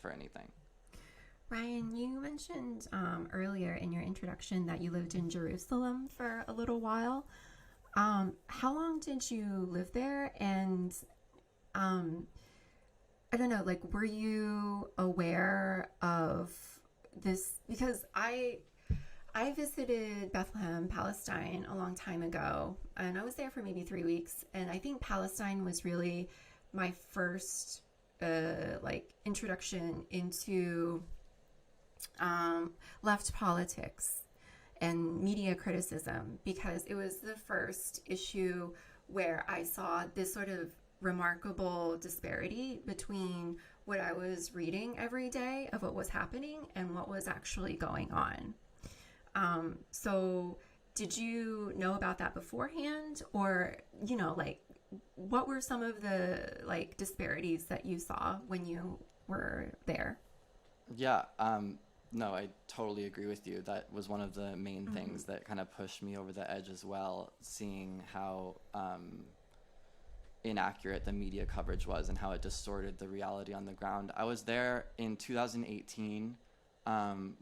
for anything. Ryan, you mentioned earlier in your introduction that you lived in Jerusalem for a little while. How long did you live there? And um, I don't know, like, were you aware of this? Because I visited Bethlehem, Palestine, a long time ago, and I was there for maybe 3 weeks. And I think Palestine was really my first like introduction into left politics and media criticism, because it was the first issue where I saw this sort of remarkable disparity between what I was reading every day of what was happening and what was actually going on. So did you know about that beforehand, or, like, what were some of the like disparities that you saw when you were there? Yeah, no, I totally agree with you. That was one of the main Mm-hmm. things that kind of pushed me over the edge as well, seeing how inaccurate the media coverage was and how it distorted the reality on the ground. I was there in 2018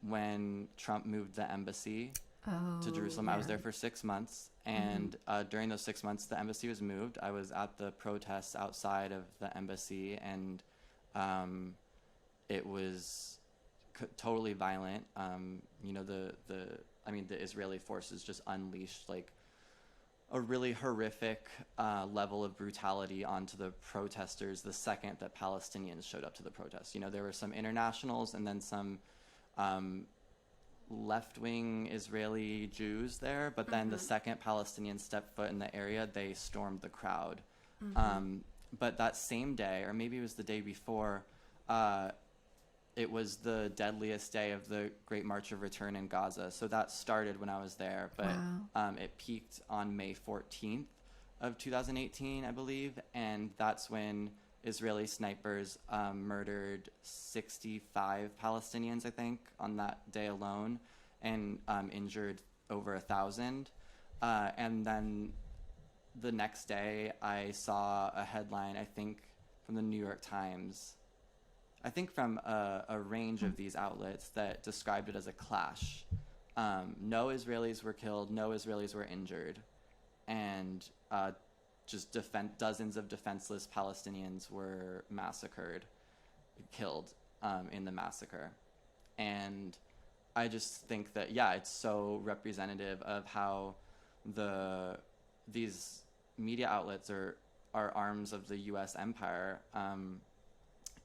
when Trump moved the embassy to Oh, Jerusalem. I yeah. was there for 6 months, Mm-hmm. and during those 6 months, the embassy was moved. I was at the protests outside of the embassy, and um, it was totally violent. The Israeli forces just unleashed like a really horrific level of brutality onto the protesters the second that Palestinians showed up to the protests. There were some internationals and then some um, left-wing Israeli Jews there, but then the Mm-hmm. second Palestinians stepped foot in the area, they stormed the crowd. Mm-hmm. Um, but that same day, or maybe it was the day before, uh, it was the deadliest day of the Great March of Return in Gaza. So that started when I was there, but Wow. it peaked on May 14th of 2018, I believe, and that's when Israeli snipers murdered 65 Palestinians, I think, on that day alone, and injured over 1,000. And then the next day, I saw a headline, I think, from the New York Times, I think from a range of these outlets that described it as a clash. No Israelis were killed, no Israelis were injured, and just dozens of defenseless Palestinians were massacred, killed in the massacre. And I just think that, yeah, it's so representative of how these media outlets are arms of the U.S. empire.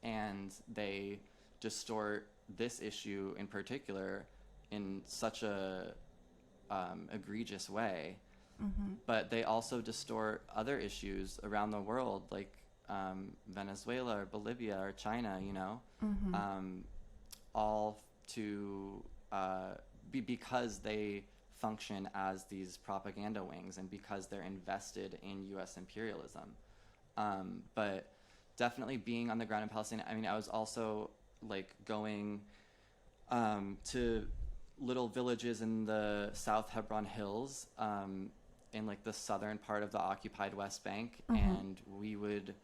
And they distort this issue in particular in such a egregious way. Mm-hmm. But they also distort other issues around the world, like Venezuela or Bolivia or China, Mm-hmm. um, all to because they function as these propaganda wings and because they're invested in U.S. imperialism. But definitely being on the ground in Palestine. I mean, I was also like going to little villages in the South Hebron Hills, in like the southern part of the occupied West Bank, Mm-hmm. and we would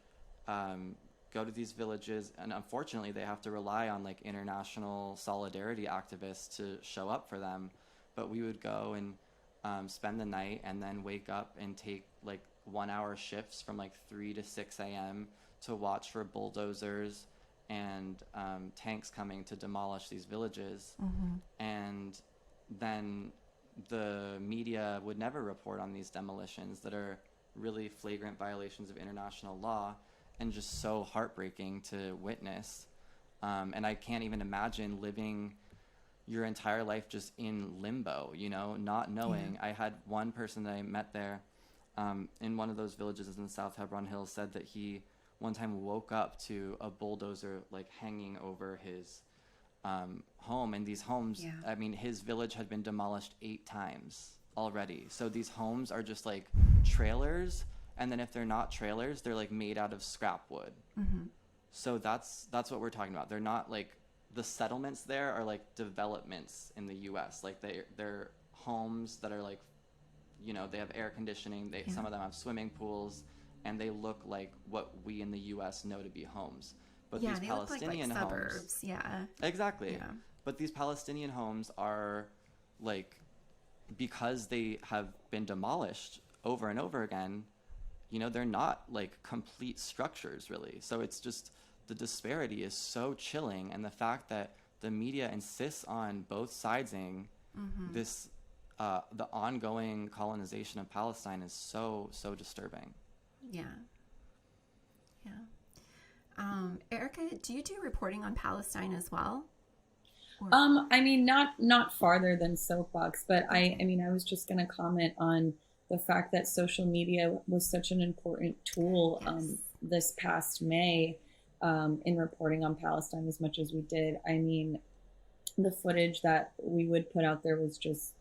go to these villages, and unfortunately, they have to rely on like international solidarity activists to show up for them. But we would go and spend the night, and then wake up and take like 1 hour shifts from like 3 to 6 a.m. to watch for bulldozers and tanks coming to demolish these villages. Mm-hmm. And then the media would never report on these demolitions that are really flagrant violations of international law and just so heartbreaking to witness. And I can't even imagine living your entire life just in limbo, not knowing. Yeah. I had one person that I met there in one of those villages in the South Hebron Hills said that he one time woke up to a bulldozer like hanging over his home. And these homes, Yeah. I mean, his village had been demolished 8 times already. So these homes are just like trailers, and then if they're not trailers, they're like made out of scrap wood. Mm-hmm. So that's what we're talking about. They're not like the settlements there are like developments in the U.S. Like they're homes that are like, they have air conditioning. Some Yeah. of them have swimming pools, and they look like what we in the U.S. know to be homes. But Yeah, these they look like Palestinian homes, suburbs. Yeah. exactly. Yeah. But these Palestinian homes are like, because they have been demolished over and over again, they're not like complete structures really. So it's just, the disparity is so chilling, and the fact that the media insists on both sidesing this, the ongoing colonization of Palestine is so disturbing. Yeah. Yeah. Erica, do you do reporting on Palestine as well? Or... I mean, not farther than Soapbox, but I mean, I was just going to comment on the fact that social media was such an important tool this past May in reporting on Palestine as much as we did. I mean, the footage that we would put out there was just,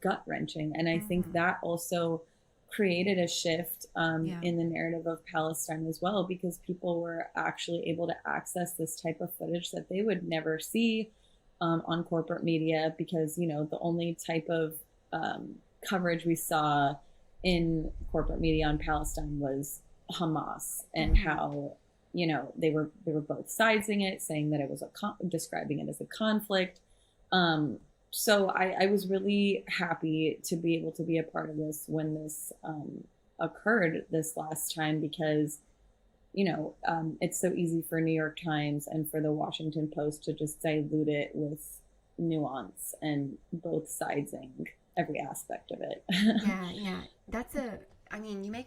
gut wrenching. And I think that also created a shift in the narrative of Palestine as well, because people were actually able to access this type of footage that they would never see on corporate media, because, the only type of coverage we saw in corporate media on Palestine was Hamas and how, they were both sidesing it, saying that it was describing it as a conflict. So I was really happy to be able to be a part of this when this occurred this last time, because, it's so easy for New York Times and for the Washington Post to just dilute it with nuance and both sidesing every aspect of it. Yeah. I mean, you make